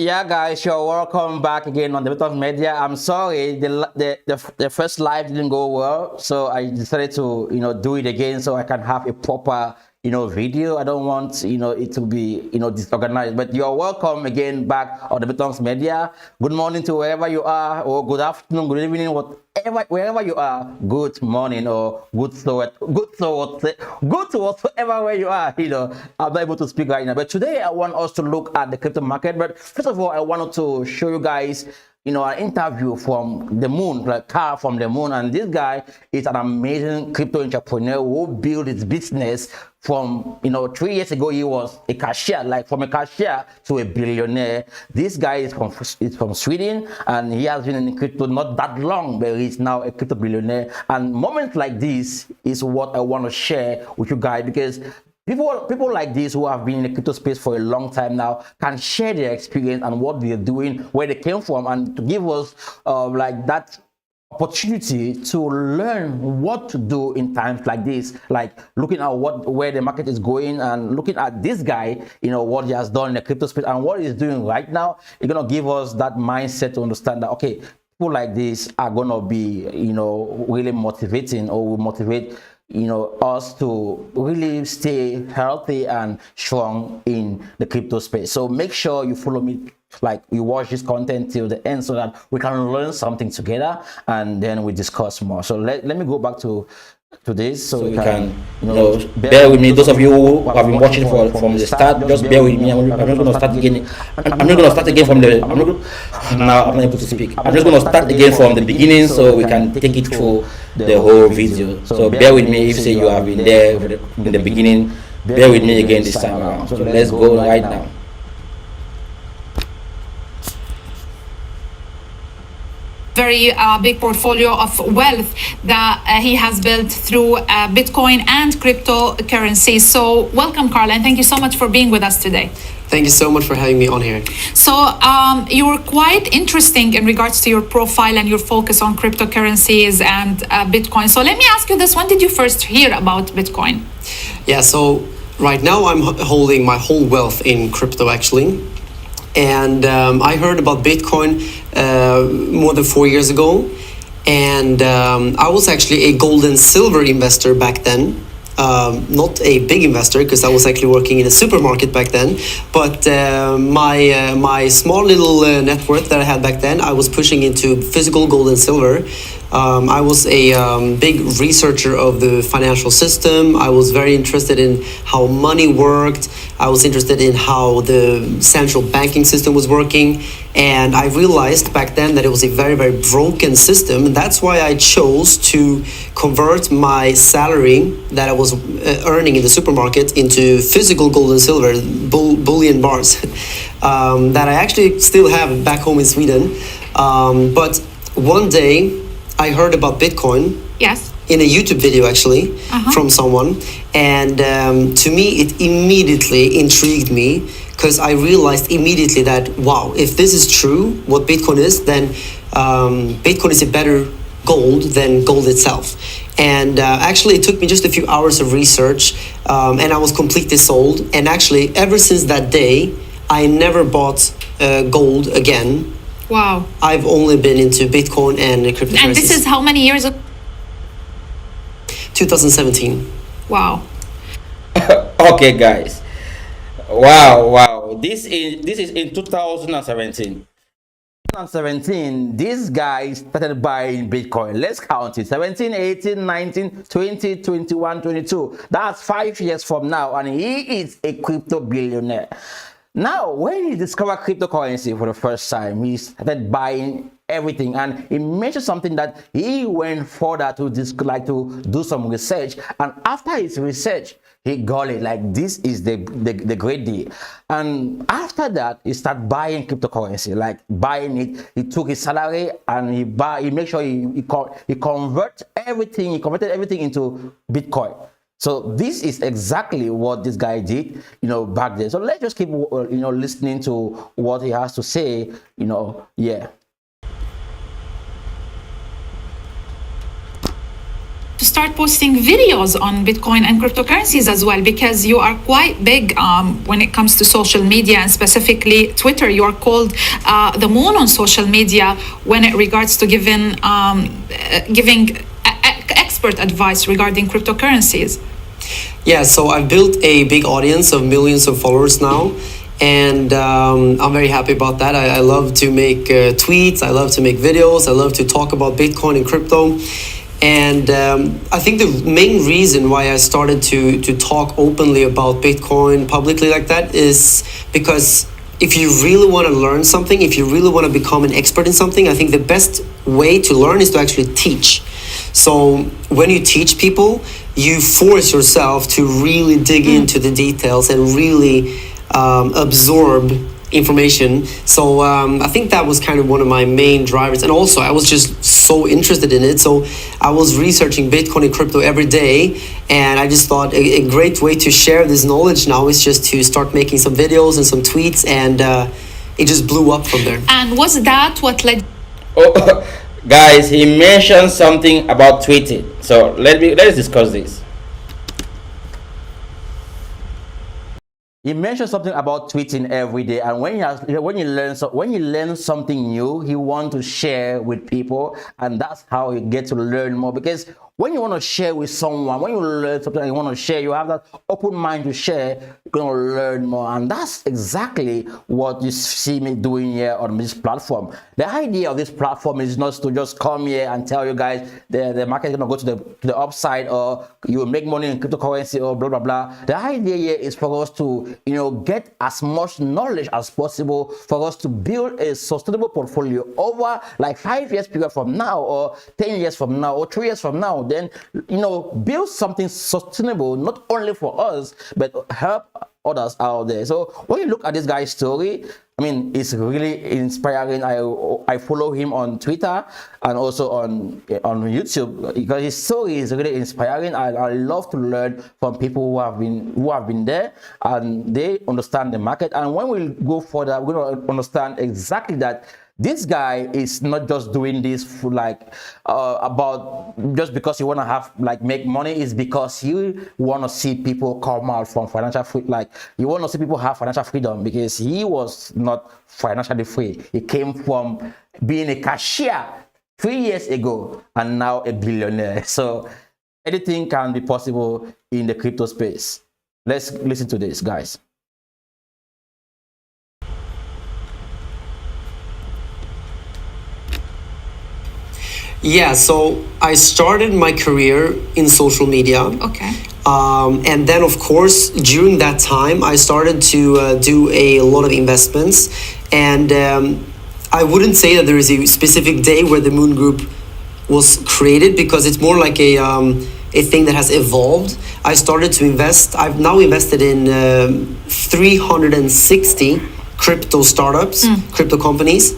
Yeah, guys, you're welcome back again on the Betong Media. I'm sorry, the first live didn't go well, so I decided to do it again so I can have a proper video. I don't want it to be disorganized. But you're welcome again back on the Betong Media. Good morning to wherever you are, or good afternoon, good evening, whatever wherever you are. Good morning or good to whatever where you are. I'm not able to speak right now, but today I want us to look at the crypto market. But first of all, I wanted to show you guys an interview from the moon, like Carl from the moon. And this guy is an amazing crypto entrepreneur who built his business from 3 years ago. He was a cashier, like from a cashier to a billionaire. This guy is from Sweden, and he has been in crypto not that long, but he's now a crypto billionaire. And moments like this is what I want to share with you guys, because people like this who have been in the crypto space for a long time now can share their experience and what they're doing, where they came from, and to give us like that opportunity to learn what to do in times like this, like looking at where the market is going, and looking at this guy, what he has done in the crypto space and what he's doing right now. It's gonna give us that mindset to understand that, okay, people like this are gonna be really motivating, or will motivate us to really stay healthy and strong in the crypto space. So make sure you follow me, like you watch this content till the end, so that we can learn something together and then we discuss more. So let me go back to this, so we can bear with me. Those of you who have been watching from the start, just bear with me. I'm not going to start again. I'm not going to start again from the. I'm not able to speak. I'm just going to start again from the beginning, so we can take it through the whole video. So bear with me. If say you have been there in the beginning, bear with me again this time around. So let's go right now. Very big portfolio of wealth that he has built through Bitcoin and cryptocurrency. So welcome, Carl, and thank you so much for being with us today. Thank you so much for having me on here. So you were quite interesting in regards to your profile and your focus on cryptocurrencies and Bitcoin. So let me ask you this: when did you first hear about Bitcoin? Yeah, so right now I'm holding my whole wealth in crypto, actually. And I heard about Bitcoin more than 4 years ago, and I was actually a gold and silver investor back then. Not a big investor, because I was actually working in a supermarket back then, but my small little net worth that I had back then, I was pushing into physical gold and silver. I was a big researcher of the financial system. I was very interested in how money worked. I was interested in how the central banking system was working. And I realized back then that it was a very, very broken system. And that's why I chose to convert my salary that I was earning in the supermarket into physical gold and silver, bullion bars, that I actually still have back home in Sweden. But one day I heard about Bitcoin. Yes. In a YouTube video, actually, from someone. And to me, it immediately intrigued me, because I realized immediately that, wow, if this is true, what Bitcoin is, then Bitcoin is a better gold than gold itself. And actually, it took me just a few hours of research, and I was completely sold. And actually, ever since that day, I never bought gold again. Wow. I've only been into Bitcoin and cryptocurrencies. And this is how many years ago? 2017. Wow. Okay, guys. Wow. This is in 2017. 2017, this guy started buying Bitcoin. Let's count it: 17, 18, 19, 20, 21, 22. That's 5 years from now, and he is a crypto billionaire. Now, when he discovered cryptocurrency for the first time, he started buying everything, and he mentioned something that he went further to do some research, and after his research, he got it. Like, this is the great deal. And after that, he started buying cryptocurrency, like buying it. He took his salary and he made sure he converted everything into Bitcoin. So this is exactly what this guy did, back then. So let's just keep, listening to what he has to say, To start posting videos on Bitcoin and cryptocurrencies as well, because you are quite big when it comes to social media, and specifically Twitter. You are called the moon on social media when it regards to giving expert advice regarding cryptocurrencies. Yeah, so I've built a big audience of millions of followers now, and I'm very happy about that. I love to make tweets, I love to make videos, I love to talk about Bitcoin and crypto. And I think the main reason why I started to talk openly about Bitcoin publicly like that is because if you really want to learn something, if you really want to become an expert in something, I think the best way to learn is to actually teach. So when you teach people, you force yourself to really dig into the details and really absorb information. So I think that was kind of one of my main drivers. And also I was just so interested in it. So I was researching Bitcoin and crypto every day. And I just thought a great way to share this knowledge now is just to start making some videos and some tweets. And it just blew up from there. And was that what led... Oh, guys, he mentioned something about tweeting. So let's discuss this. He mentioned something about tweeting every day, and when you learn something new, he wants to share with people, and that's how you get to learn more. Because when you want to share with someone, when you learn something and you want to share, you have that open mind to share, you're going to learn more. And that's exactly what you see me doing here on this platform. The idea of this platform is not to just come here and tell you guys the market is going to go to the upside, or you will make money in cryptocurrency, or blah, blah, blah. The idea here is for us to, get as much knowledge as possible, for us to build a sustainable portfolio over like 5 years period from now, or 10 years from now, or 3 years from now. Then build something sustainable, not only for us but help others out there. So when you look at this guy's story, I mean, it's really inspiring. I follow him on Twitter and also on YouTube, because his story is really inspiring. I love to learn from people who have been there, and they understand the market. And when we go further, we're going to understand exactly that this guy is not just doing this for about just because he want to have make money. Is because he want to see people come out from financial free, you want to see people have financial freedom, because he was not financially free. He came from being a cashier 3 years ago and now a billionaire. So anything can be possible in the crypto space. Let's listen to this, guys. Yeah, so I started my career in social media. Okay. And then, of course, during that time, I started to do a lot of investments. And I wouldn't say that there is a specific day where the Moon Group was created, because it's more like a thing that has evolved. I started to invest. I've now invested in 360 crypto startups, crypto companies.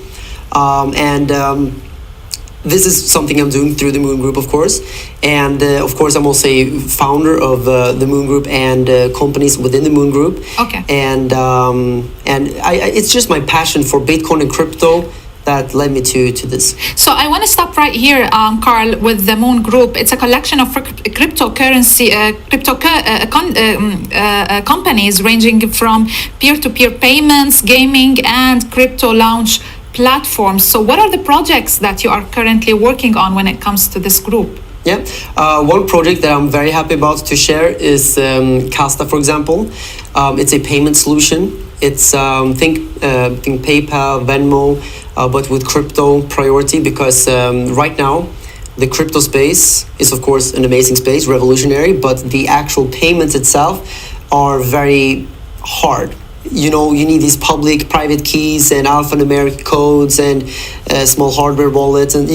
This is something I'm doing through the Moon Group, of course. And of course, I'm also a founder of the Moon Group and companies within the Moon Group. Okay. And it's just my passion for Bitcoin and crypto that led me to this. So I want to stop right here, Carl, with the Moon Group. It's a collection of cryptocurrency, companies ranging from peer-to-peer payments, gaming, and crypto launch platforms. So what are the projects that you are currently working on when it comes to this group? Yeah, one project that I'm very happy about to share is Casta, for example. It's a payment solution. It's think PayPal, Venmo, but with crypto priority, because right now the crypto space is, of course, an amazing space, revolutionary, but the actual payments itself are very hard. You need these public private keys and alphanumeric codes and small hardware wallets. And,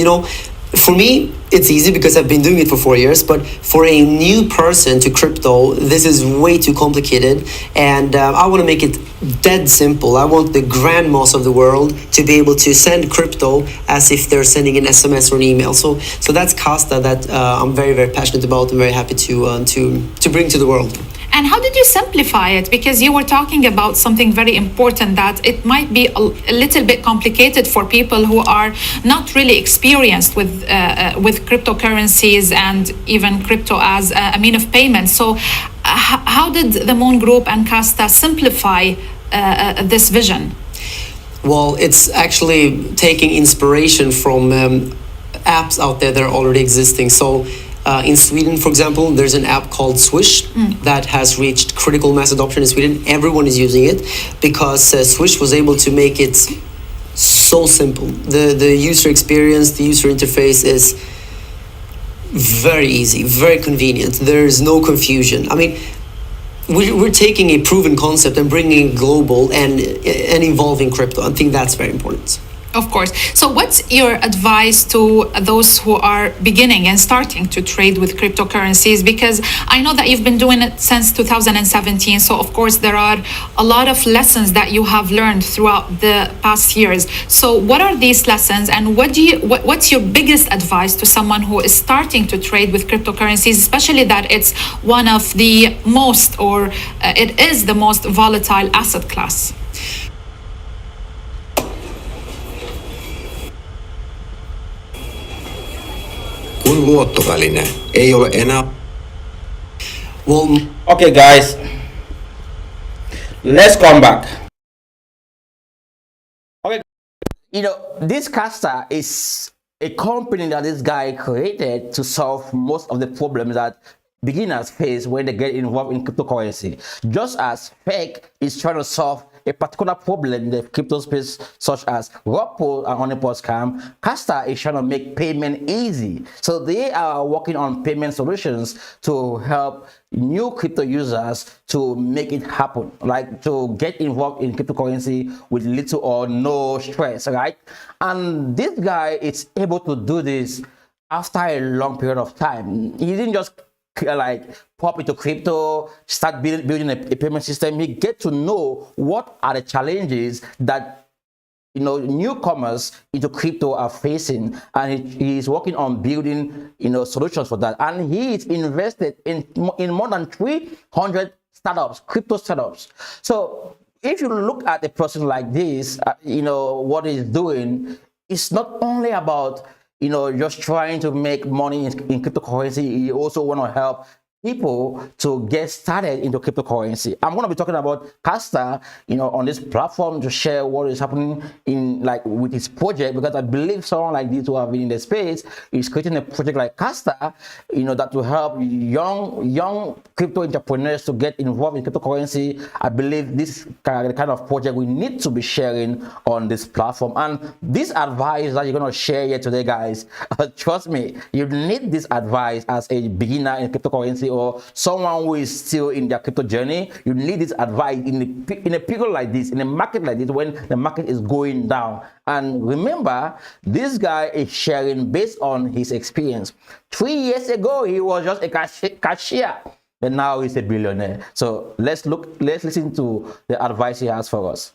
for me, it's easy because I've been doing it for 4 years. But for a new person to crypto, this is way too complicated. And I want to make it dead simple. I want the grandmas of the world to be able to send crypto as if they're sending an SMS or an email. So that's Casta that I'm very, very passionate about and very happy to bring to the world. And how did you simplify it? Because you were talking about something very important, that it might be a little bit complicated for people who are not really experienced with cryptocurrencies and even crypto as a mean of payment. So how did the Moon Group and Casta simplify this vision? Well, it's actually taking inspiration from apps out there that are already existing. So in Sweden, for example, there's an app called Swish that has reached critical mass adoption in Sweden. Everyone is using it because Swish was able to make it so simple. The user experience, the user interface is very easy, very convenient. There is no confusion. I mean, we're taking a proven concept and bringing it global and involving crypto. I think that's very important. Of course. So what's your advice to those who are beginning and starting to trade with cryptocurrencies? Because I know that you've been doing it since 2017. So of course there are a lot of lessons that you have learned throughout the past years. So what are these lessons, and what's your biggest advice to someone who is starting to trade with cryptocurrencies, especially that it's one of the most, or it is the most volatile asset class? Kun luottoväline ei ole enää. Well, Okay, guys, let's come back. Okay. You know, this Casta is a company that this guy created to solve most of the problems that beginners face when they get involved in cryptocurrency. Just as Fake is trying to solve a particular problem in the crypto space, such as rug pull and honeypot scam, Casta is trying to make payment easy. So they are working on payment solutions to help new crypto users to make it happen, like to get involved in cryptocurrency with little or no stress, right? And this guy is able to do this after a long period of time. He didn't just like pop into crypto, start building a payment system. He get to know what are the challenges that newcomers into crypto are facing, and he is working on building solutions for that. And he is invested in more than 300 startups, crypto startups. So if you look at a person like this, what he's doing is not only about just trying to make money in cryptocurrency. You also want to help people to get started into cryptocurrency. I'm going to be talking about Casta, on this platform, to share what is happening with his project, because I believe someone like this who have been in the space is creating a project like Casta, that will help young crypto entrepreneurs to get involved in cryptocurrency. I believe this is the kind of project we need to be sharing on this platform. And this advice that you're going to share here today, guys, trust me, you need this advice as a beginner in cryptocurrency, or someone who is still in their crypto journey. You need this advice in a period like this, in a market like this, when the market is going down. And remember, this guy is sharing based on his experience. 3 years ago, he was just a cashier, but now he's a billionaire. So let's listen to the advice he has for us.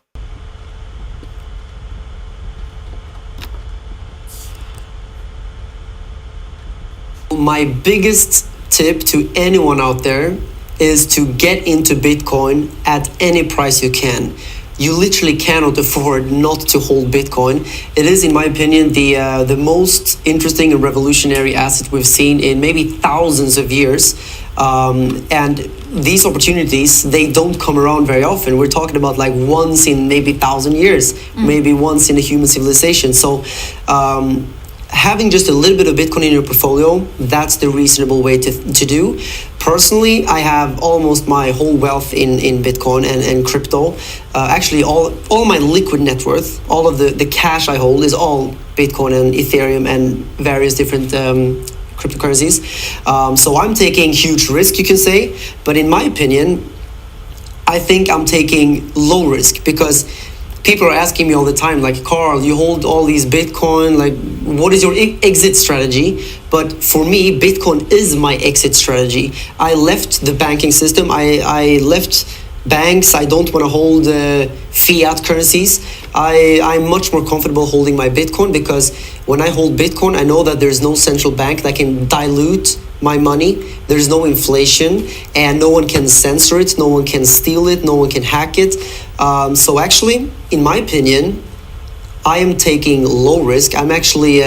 my biggest tip to anyone out there is to get into Bitcoin at any price you can. You literally cannot afford not to hold Bitcoin. It is, in my opinion, the most interesting and revolutionary asset we've seen in maybe thousands of years. And these opportunities, they don't come around very often. We're talking about like once in maybe 1,000 years, maybe once in a human civilization. So having just a little bit of Bitcoin in your portfolio, that's the reasonable way to do. Personally, I have almost my whole wealth in Bitcoin and crypto. Actually, all my liquid net worth, all of the cash I hold is all Bitcoin and Ethereum and various different cryptocurrencies. So I'm taking huge risk, you can say, but in my opinion, I think I'm taking low risk, because people are asking me all the time, like, Carl, you hold all these Bitcoin, like, what is your exit strategy? But for me, Bitcoin is my exit strategy. I left the banking system. I left banks. I don't want to hold fiat currencies. I'm much more comfortable holding my Bitcoin, because when I hold Bitcoin, I know that there's no central bank that can dilute my money. There's no inflation, and no one can censor it, no one can steal it, no one can hack it. So actually, in my opinion, I am taking low risk. I'm actually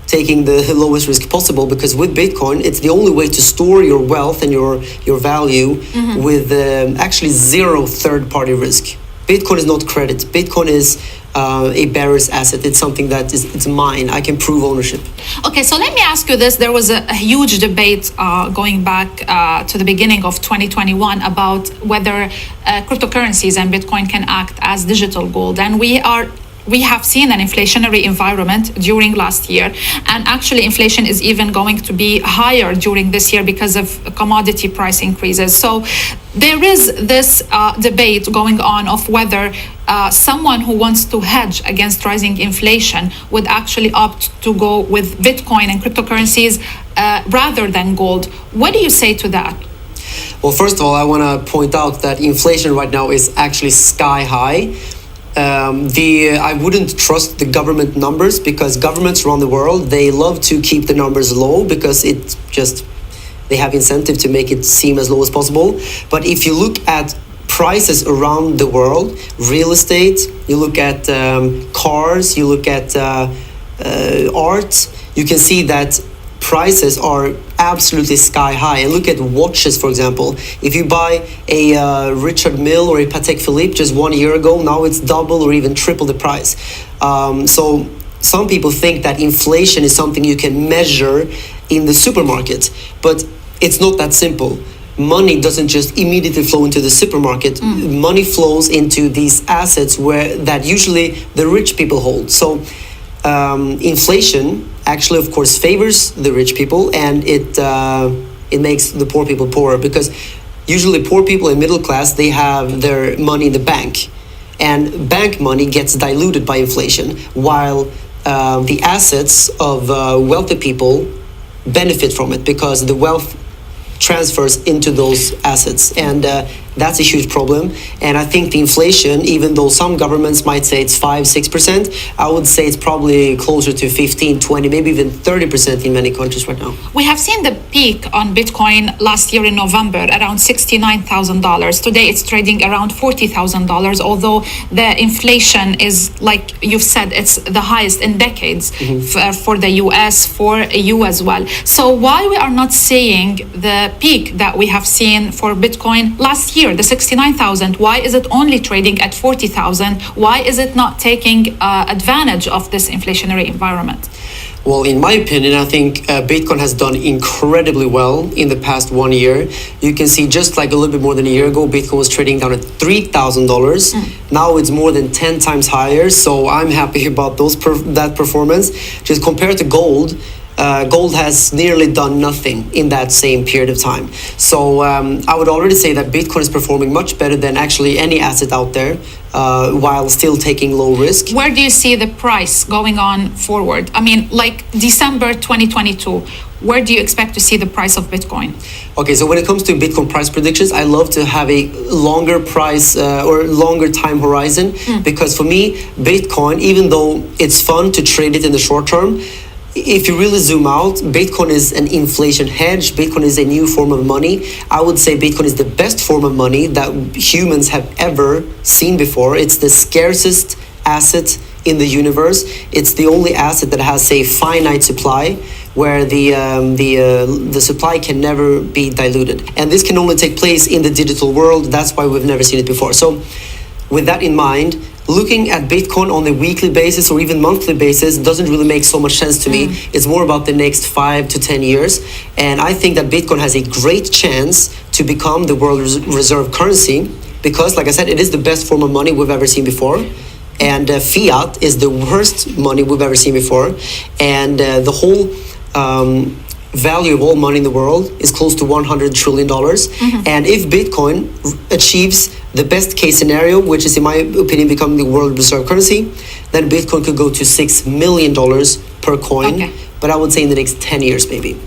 taking the lowest risk possible, because with Bitcoin, it's the only way to store your wealth and your value with actually zero third-party risk. Bitcoin is not credit. Bitcoin is a bearer's asset. It's something that it's mine. I can prove ownership. Okay, so let me ask you this. There was a huge debate going back to the beginning of 2021 about whether cryptocurrencies and Bitcoin can act as digital gold. And we have seen an inflationary environment during last year, and actually inflation is even going to be higher during this year because of commodity price increases. So there is this debate going on of whether someone who wants to hedge against rising inflation would actually opt to go with Bitcoin and cryptocurrencies rather than gold. What do you say to that? Well, first of all, I want to point out that inflation right now is actually sky high. I wouldn't trust the government numbers, because governments around the world, they love to keep the numbers low, because they have incentive to make it seem as low as possible. But if you look at prices around the world, real estate, you look at cars, you look at art, you can see that prices are absolutely sky high. And look at watches, for example. If you buy a Richard Mille or a Patek Philippe just 1 year ago, now it's double or even triple the price. So some people think that inflation is something you can measure in the supermarket, but it's not that simple. Money doesn't just immediately flow into the supermarket. Money flows into these assets that usually the rich people hold. So inflation actually, of course, favors the rich people, and it makes the poor people poorer, because usually poor people and middle class, they have their money in the bank, and bank money gets diluted by inflation, while the assets of wealthy people benefit from it, because the wealth transfers into those assets, and that's a huge problem. And I think the inflation, even though some governments might say it's 5-6%, I would say it's probably closer to 15, 20, maybe even 30% in many countries right now. We have seen the peak on Bitcoin last year in November, around $69,000. Today it's trading around $40,000, although the inflation is, like you've said, it's the highest in decades for the US, for EU as well. So why we are not seeing the peak that we have seen for Bitcoin last year, the 69,000? Why is it only trading at 40,000? Why is it not taking advantage of this inflationary environment? Well, in my opinion, I think Bitcoin has done incredibly well in the past 1 year. You can see, just like a little bit more than a year ago, Bitcoin was trading down at $3,000. Now it's more than 10 times higher. So I'm happy about that performance. Just compared to gold, gold has nearly done nothing in that same period of time. So I would already say that Bitcoin is performing much better than actually any asset out there, while still taking low risk. Where do you see the price going on forward? I mean, like December 2022, where do you expect to see the price of Bitcoin? Okay, so when it comes to Bitcoin price predictions, I love to have a longer price or longer time horizon, because for me, Bitcoin, even though it's fun to trade it in the short term, if you really zoom out, Bitcoin is an inflation hedge. Bitcoin is a new form of money. I would say Bitcoin is the best form of money that humans have ever seen before. It's the scarcest asset in the universe. It's the only asset that has a finite supply, where the supply can never be diluted. And this can only take place in the digital world. That's why we've never seen it before. So with that in mind, looking at Bitcoin on a weekly basis or even monthly basis doesn't really make so much sense to me. It's more about the next 5 to 10 years. And I think that Bitcoin has a great chance to become the world reserve currency, because, like I said, it is the best form of money we've ever seen before. And fiat is the worst money we've ever seen before. And the whole value of all money in the world is close to $100 trillion. And if Bitcoin achieves the best case scenario, which is, in my opinion, becoming the world reserve currency, then Bitcoin could go to $6 million per coin. But I would say in the next 10 years, maybe.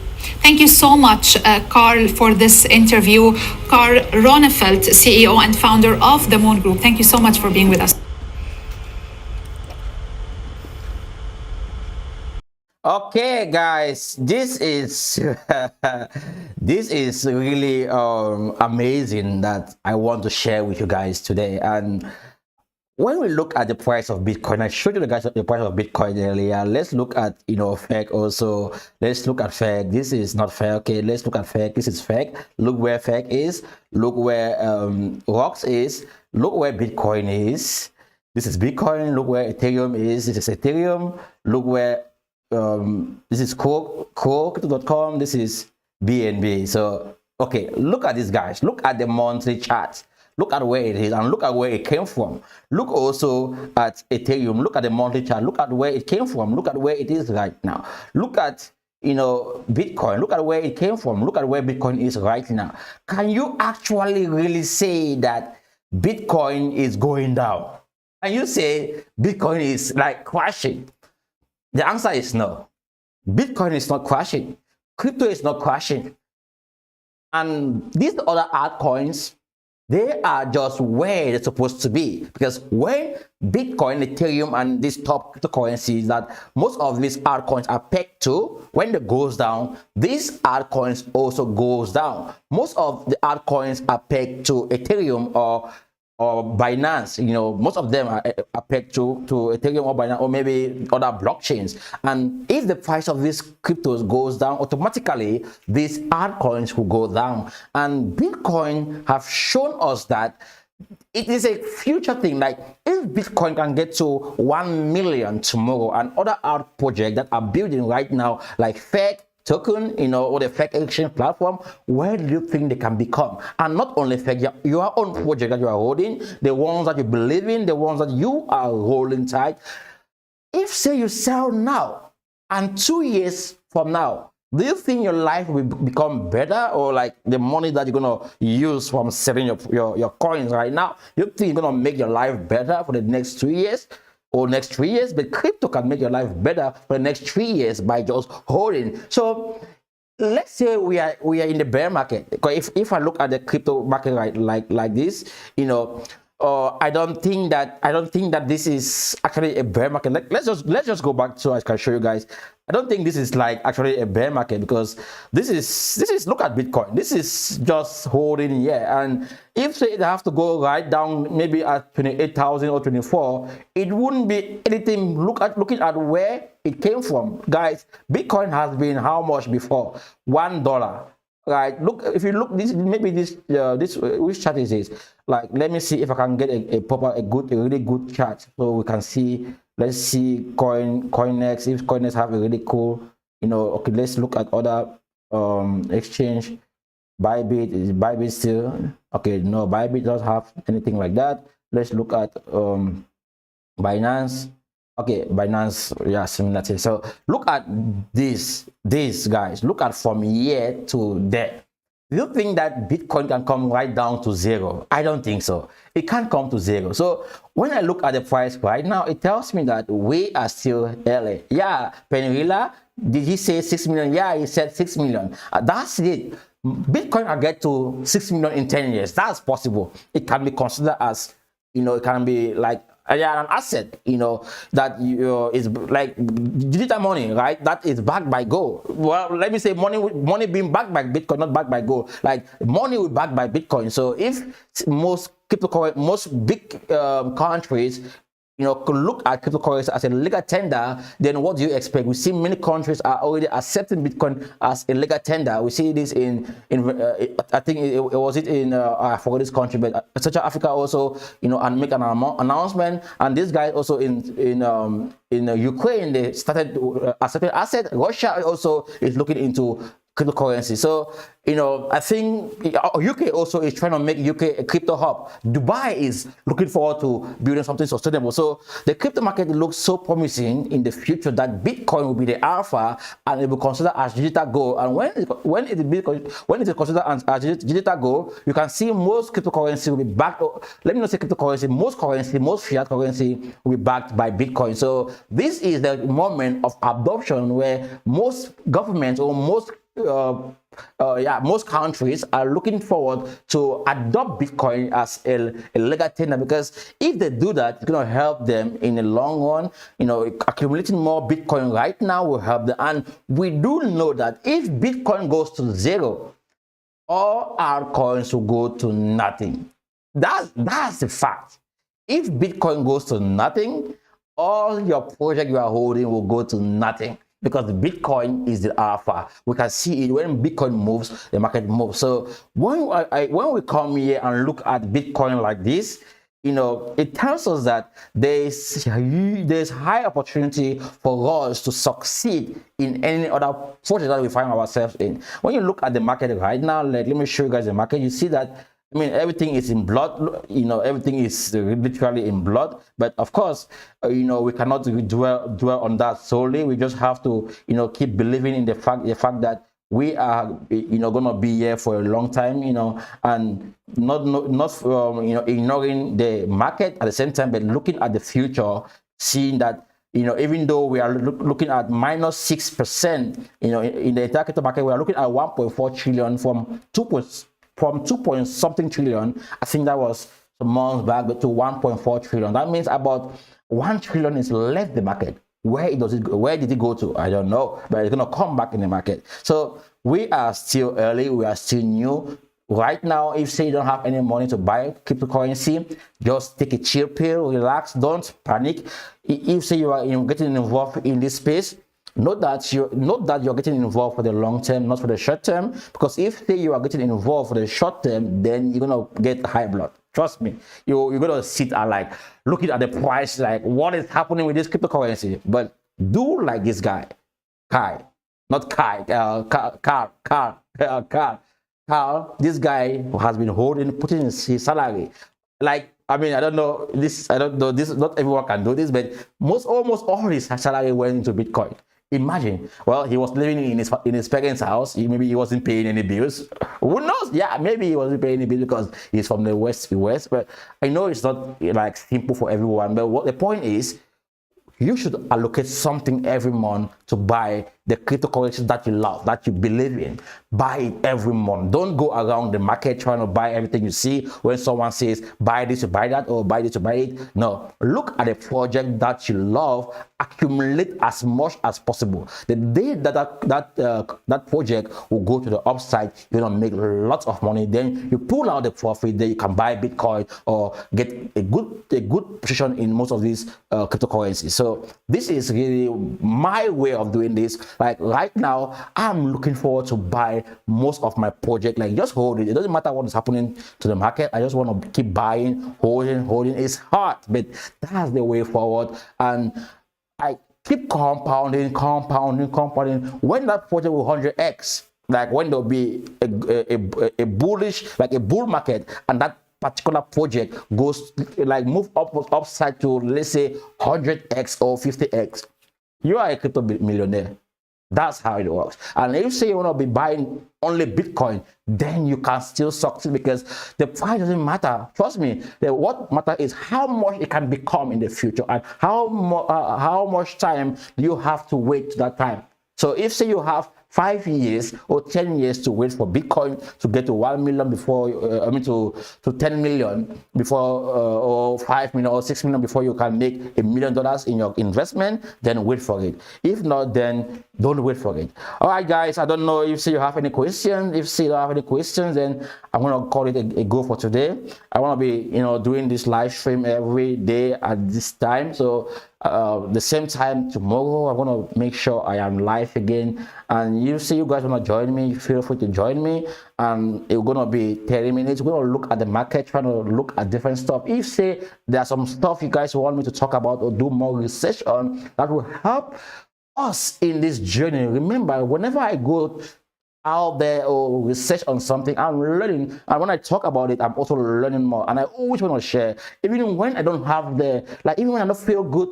Thank you so much, Carl, for this interview. Carl Runefelt, CEO and founder of the Moon Group. Thank you so much for being with us. Okay, guys, this is this is really amazing that I want to share with you guys today. And when we look at the price of Bitcoin, I showed you guys the price of Bitcoin earlier. Let's look at FEC also. Let's look at FEC. This is not FEC. Okay, let's look at FEC. This is FEC. Look where FEC is. Look where Rocks is. Look where Bitcoin is. This is Bitcoin. Look where Ethereum is. This is Ethereum. Look where this is Crypto.com. This is BNB. So okay, look at these guys. Look at the monthly charts. Look at where it is and look at where it came from. Look also at Ethereum. Look at the monthly chart. Look at where it came from. Look at where it is right now. Look at Bitcoin. Look at where it came from. Look at where Bitcoin is right now. Can you actually really say that Bitcoin is going down? Can you say Bitcoin is like crashing? The answer is no. Bitcoin is not crashing. Crypto is not crashing. And these other altcoins, they are just where they're supposed to be. Because when Bitcoin, Ethereum, and these top cryptocurrencies that most of these altcoins are pegged to, when it goes down, these altcoins also goes down. Most of the altcoins are pegged to Ethereum or Binance. Most of them are pegged to Ethereum or Binance or maybe other blockchains. And if the price of these cryptos goes down, automatically these altcoins will go down. And Bitcoin have shown us that it is a future thing. Like if Bitcoin can get to 1 million tomorrow, and other art projects that are building right now, like FEC token, or the FEC exchange platform, where do you think they can become? And not only FEC, your own project that you are holding, the ones that you believe in, the ones that you are holding tight. If say you sell now and 2 years from now, do you think your life will become better, or like the money that you're gonna use from selling your coins right now, you think you're gonna make your life better for the next 2 years? Or next 3 years? But crypto can make your life better for the next 3 years by just holding. So let's say we are in the bear market. Because if I look at the crypto market like this, I don't think that this is actually a bear market. Let's just go back so I can show you guys. I don't think this is like actually a bear market, because this is look at Bitcoin. This is just holding here, and if say it have to go right down maybe at 28,000 or 24, it wouldn't be anything. Looking at where it came from, guys. Bitcoin has been how much before? $1. Right, look, if you look, this maybe this which chart is this? Like, let me see if I can get a really good chart so we can see. Let's see CoinEx. If CoinEx have a really cool, okay, let's look at other exchange. Bybit, is Bybit still okay? No, Bybit doesn't have anything like that. Let's look at Binance. Okay, Binance, yeah, similar thing. So look at this guys. Look at from here to there. Do you think that Bitcoin can come right down to zero? I don't think so. It can't come to zero. So when I look at the price right now, it tells me that we are still early. Yeah, Penrilla, did he say 6 million? Yeah, he said 6 million. That's it. Bitcoin will get to 6 million in 10 years. That's possible. It can be considered as, it can be like an asset, that is like digital money, right? That is backed by gold. Well, let me say money being backed by Bitcoin, not backed by gold. Like money will backed by Bitcoin. So if most big countries could look at cryptocurrency as a legal tender, then what do you expect? We see many countries are already accepting Bitcoin as a legal tender. We see this in I think it was in I forgot this country, but Central Africa also, and make an announcement. And this guy also in Ukraine, they started accepting asset. Russia also is looking into cryptocurrency. So I think UK also is trying to make UK a crypto hub. Dubai is looking forward to building something sustainable. So the crypto market looks so promising in the future that Bitcoin will be the alpha, and it will be considered as digital gold. And when it is considered as digital gold, you can see most cryptocurrency will be backed. Let me not say cryptocurrency. Most fiat currency will be backed by Bitcoin. So this is the moment of adoption where most governments or most most countries are looking forward to adopt Bitcoin as a legal tender, because if they do that, it's going to help them in the long run. Accumulating more Bitcoin right now will help them. And we do know that if Bitcoin goes to zero, all altcoins will go to nothing. That's the fact. If Bitcoin goes to nothing, all your project you are holding will go to nothing, because the Bitcoin is the alpha. We can see it when Bitcoin moves, the market moves. So when we come here and look at Bitcoin like this, it tells us that there's high opportunity for us to succeed in any other project that we find ourselves in. When you look at the market right now, let me show you guys the market. You see that, everything is in blood. Everything is literally in blood. But of course, we cannot dwell on that solely. We just have to, keep believing in the fact that we are, gonna be here for a long time, and not ignoring the market at the same time, but looking at the future, seeing that, even though we are looking at minus 6%, in the entire crypto market, we are looking at 1.4 trillion from 2 point something trillion. I think that was some months back, but to 1.4 trillion. That means about 1 trillion is left the market. Where did it go to? I don't know, but it's gonna come back in the market. So we are still early, we are still new. Right now, if say you don't have any money to buy cryptocurrency, just take a chill pill, relax, don't panic. If say you are getting involved in this space, note that you're getting involved for the long term, not for the short term. Because if say you are getting involved for the short term, then you're gonna get high blood. Trust me, you're gonna sit and like looking at the price, like what is happening with this cryptocurrency. But do like this guy, Kai, not Kai, Carl. This guy has been putting his salary. Like, I don't know this. Not everyone can do this, but almost all his salary went into Bitcoin. Imagine. Well, he was living in his parents' house. Maybe he wasn't paying any bills. Who knows? Yeah, maybe he wasn't paying any bills because he's from the West. But I know it's not like simple for everyone. But what the point is, you should allocate something every month to buy the cryptocurrencies that you love, that you believe in. Buy it every month. Don't go around the market trying to buy everything you see. When someone says, buy this, you buy that, or buy this, you buy it. No, look at a project that you love. Accumulate as much as possible. The day that project will go to the upside, you're gonna make lots of money. Then you pull out the profit. Then you can buy Bitcoin or get a good position in most of these cryptocurrencies. So this is really my way of doing this. Like right now, I'm looking forward to buy most of my project. Like just hold it. It doesn't matter what is happening to the market. I just want to keep buying, holding. It's hard, but that's the way forward. And I keep compounding. When that project will 100x, like when there'll be a bullish, like a bull market, and that particular project goes like move upside to, let's say, 100x or 50x, you are a crypto millionaire. That's how it works. And if you say you want to be buying only Bitcoin, then you can still succeed, because the price doesn't matter. Trust me. What matters is how much it can become in the future, and how much time do you have to wait to that time. So if say you have 5 years or 10 years to wait for Bitcoin to get to 1 million before, to 10 million before, or 5 million or 6 million before you can make $1 million in your investment, then wait for it. If not, then don't wait for it. All right, guys, I don't know if you have any questions. If you don't have any questions, then I'm going to call it a go for today. I want to be, doing this live stream every day at this time. So the same time tomorrow, I'm going to make sure I am live again. And you guys want to join me, feel free to join me. And it's going to be 30 minutes. We're going to look at the market, trying to look at different stuff. If say there's some stuff you guys want me to talk about or do more research on, that will help us in this journey. Remember, whenever I go out there or research on something, I'm learning, and when I talk about it, I'm also learning more. And I always want to share, even when I don't have even when I don't feel good,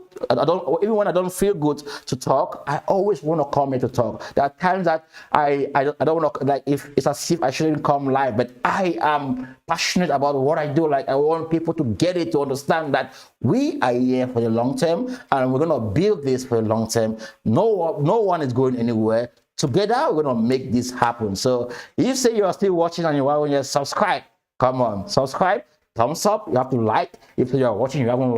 even when I don't feel good to talk, I always want to come here to talk. There are times that I don't want to, like, if it's as if I shouldn't come live, but I am passionate about what I do. Like, I want people to get it, to understand that we are here for the long term, and we're gonna build this for the long term. No one is going anywhere. Together, we're gonna make this happen. So if you say you are still watching and you want to subscribe, come on, subscribe, thumbs up. You have to like. If you are watching, you haven't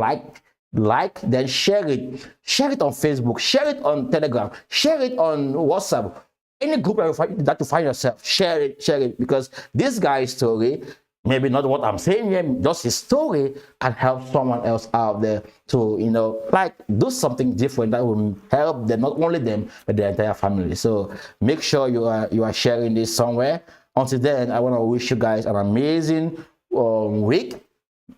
like, then share it. Share it on Facebook, share it on Telegram, share it on WhatsApp. Any group that you find yourself, share it, because this guy's story, maybe not what I'm saying here, just his story can help someone else out there to, you know, like do something different that will help them, not only them, but their entire family. So make sure you are sharing this somewhere. Until then, I want to wish you guys an amazing week.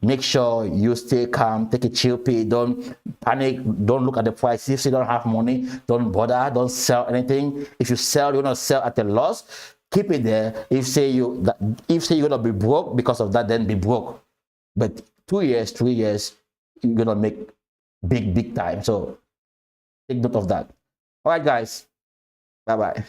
Make sure you stay calm, take a chill pill, don't panic, don't look at the price. If you don't have money, don't bother, don't sell anything. If you sell, you're gonna sell at a loss, keep it there. If you're gonna be broke because of that, then be broke. But 2 years, 3 years, you're gonna make big time. So take note of that. All right, guys, bye bye.